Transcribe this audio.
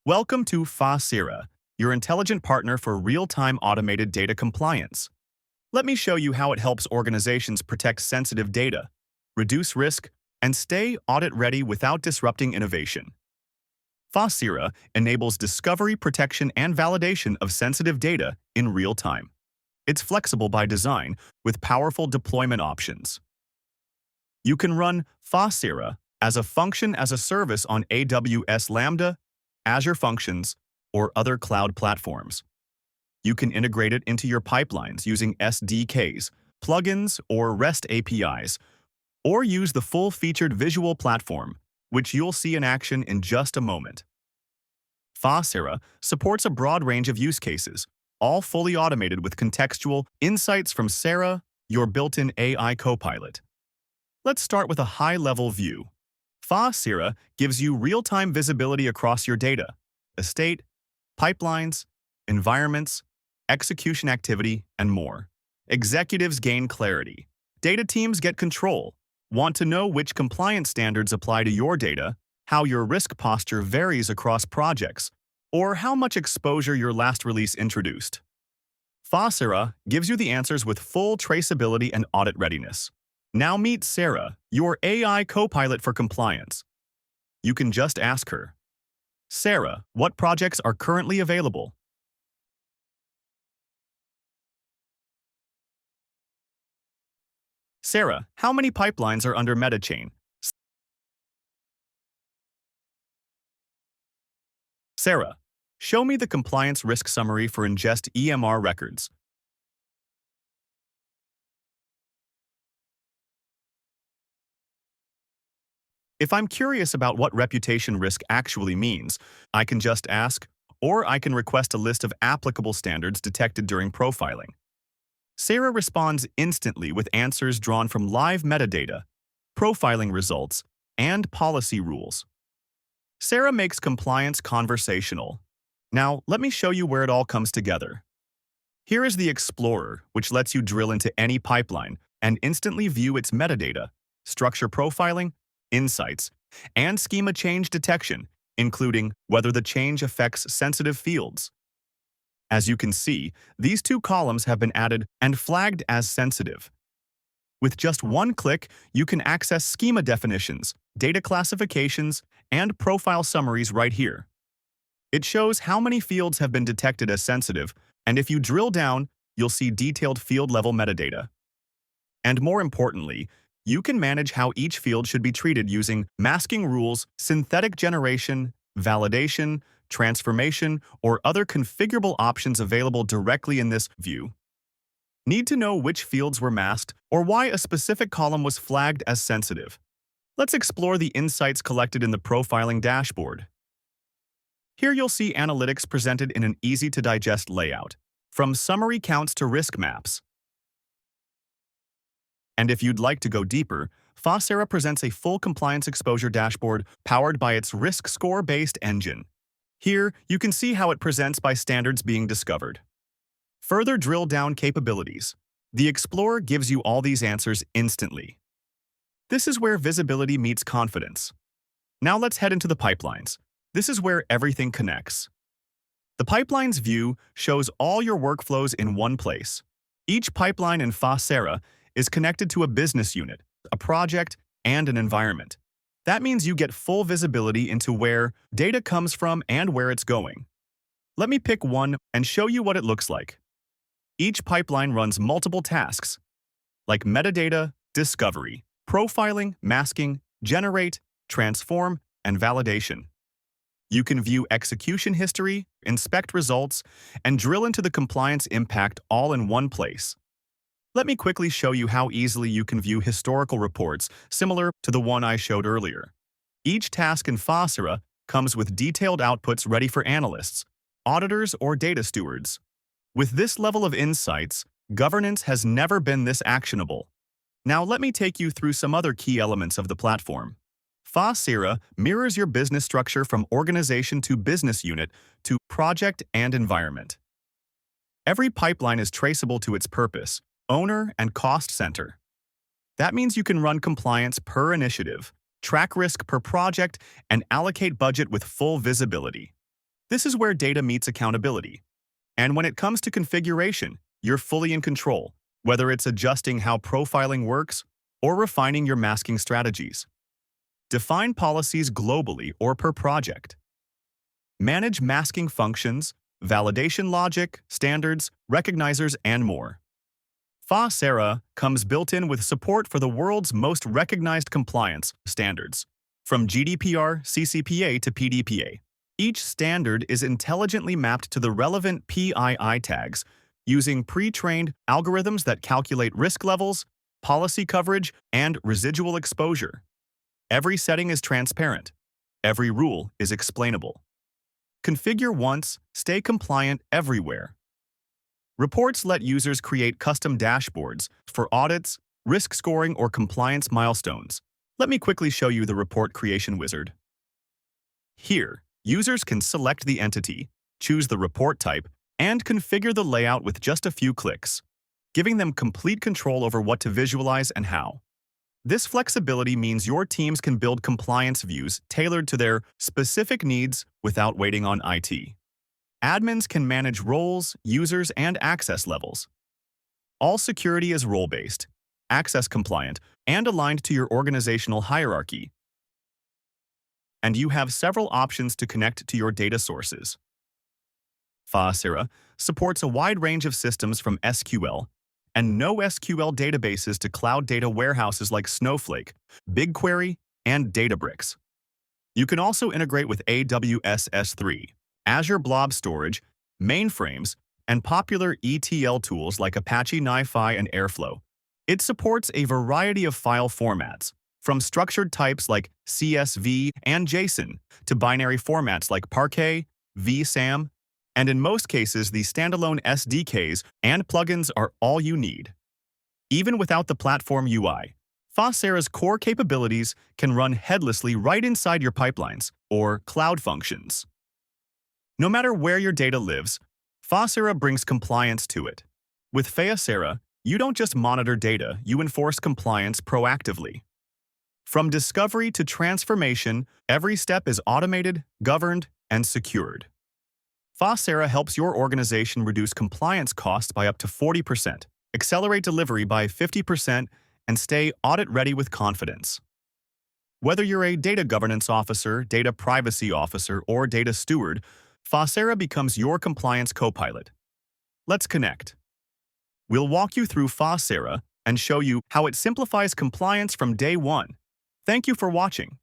Welcome to Faasera, your intelligent partner for real-time automated data compliance. Let me show you how it helps organizations protect sensitive data, reduce risk, and stay audit-ready without disrupting innovation. Faasera enables discovery, protection, and validation of sensitive data in real time. It's flexible by design with powerful deployment options. You can run Faasera as a function as a service on AWS Lambda, Azure Functions, or other cloud platforms. You can integrate it into your pipelines using SDKs, plugins, or REST APIs, or use the full-featured visual platform, which you'll see in action in just a moment. Faasera supports a broad range of use cases, all fully automated with contextual insights from Sera, your built-in AI Copilot. Let's start with a high-level view. Faasera gives you real-time visibility across your data, estate, pipelines, environments, execution activity, and more. Executives gain clarity. Data teams get control. Want to know which compliance standards apply to your data, how your risk posture varies across projects, or how much exposure your last release introduced? Faasera gives you the answers with full traceability and audit readiness. Now meet Sera, your AI Copilot for compliance. You can just ask her, Sera, what projects are currently available? Sera, how many pipelines are under metachain? Sera, show me the compliance risk summary for ingest EMR records. If I'm curious about what reputation risk actually means, I can just ask, or I can request a list of applicable standards detected during profiling. Sera responds instantly with answers drawn from live metadata, profiling results, and policy rules. Sera makes compliance conversational. Now, let me show you where it all comes together. Here is the Explorer, which lets you drill into any pipeline and instantly view its metadata, structure profiling, insights, and schema change detection, including whether the change affects sensitive fields. As you can see, these two columns have been added and flagged as sensitive. With just one click, you can access schema definitions, data classifications, and profile summaries right here. It shows how many fields have been detected as sensitive, and if you drill down, you'll see detailed field-level metadata. And more importantly, you can manage how each field should be treated using masking rules, synthetic generation, validation, transformation, or other configurable options available directly in this view. Need to know which fields were masked or why a specific column was flagged as sensitive? Let's explore the insights collected in the profiling dashboard. Here you'll see analytics presented in an easy-to-digest layout, from summary counts to risk maps. And if you'd like to go deeper, Faasera presents a full compliance exposure dashboard powered by its risk score-based engine. Here, you can see how it presents by standards being discovered. Further drill-down capabilities. The Explorer gives you all these answers instantly. This is where visibility meets confidence. Now let's head into the pipelines. This is where everything connects. The Pipelines view shows all your workflows in one place. Each pipeline in Faasera is connected to a business unit, a project, and an environment. That means you get full visibility into where data comes from and where it's going. Let me pick one and show you what it looks like. Each pipeline runs multiple tasks, like metadata, discovery, profiling, masking, generate, transform, and validation. You can view execution history, inspect results, and drill into the compliance impact all in one place. Let me quickly show you how easily you can view historical reports similar to the one I showed earlier. Each task in Faasera comes with detailed outputs ready for analysts, auditors, or data stewards. With this level of insights, governance has never been this actionable. Now let me take you through some other key elements of the platform. Faasera mirrors your business structure from organization to business unit to project and environment. Every pipeline is traceable to its purpose, owner, and cost center. That means you can run compliance per initiative, track risk per project, and allocate budget with full visibility. This is where data meets accountability. And when it comes to configuration, you're fully in control, whether it's adjusting how profiling works or refining your masking strategies. Define policies globally or per project. Manage masking functions, validation logic, standards, recognizers, and more. Faasera comes built-in with support for the world's most recognized compliance standards, from GDPR, CCPA to PDPA. Each standard is intelligently mapped to the relevant PII tags using pre-trained algorithms that calculate risk levels, policy coverage, and residual exposure. Every setting is transparent. Every rule is explainable. Configure once, stay compliant everywhere. Reports let users create custom dashboards for audits, risk scoring, or compliance milestones. Let me quickly show you the report creation wizard. Here, users can select the entity, choose the report type, and configure the layout with just a few clicks, giving them complete control over what to visualize and how. This flexibility means your teams can build compliance views tailored to their specific needs without waiting on IT. Admins can manage roles, users, and access levels. All security is role-based, access-compliant, and aligned to your organizational hierarchy. And you have several options to connect to your data sources. Faasera supports a wide range of systems from SQL and NoSQL databases to cloud data warehouses like Snowflake, BigQuery, and Databricks. You can also integrate with AWS S3, Azure Blob Storage, mainframes, and popular ETL tools like Apache NiFi and Airflow. It supports a variety of file formats, from structured types like CSV and JSON to binary formats like Parquet, vSAM, and in most cases, the standalone SDKs and plugins are all you need. Even without the platform UI, Faasera's core capabilities can run headlessly right inside your pipelines or cloud functions. No matter where your data lives, Faasera brings compliance to it. With Faasera, you don't just monitor data, you enforce compliance proactively. From discovery to transformation, every step is automated, governed, and secured. Faasera helps your organization reduce compliance costs by up to 40%, accelerate delivery by 50%, and stay audit-ready with confidence. Whether you're a data governance officer, data privacy officer, or data steward, Faasera becomes your compliance co-pilot. Let's connect. We'll walk you through Faasera and show you how it simplifies compliance from day one. Thank you for watching.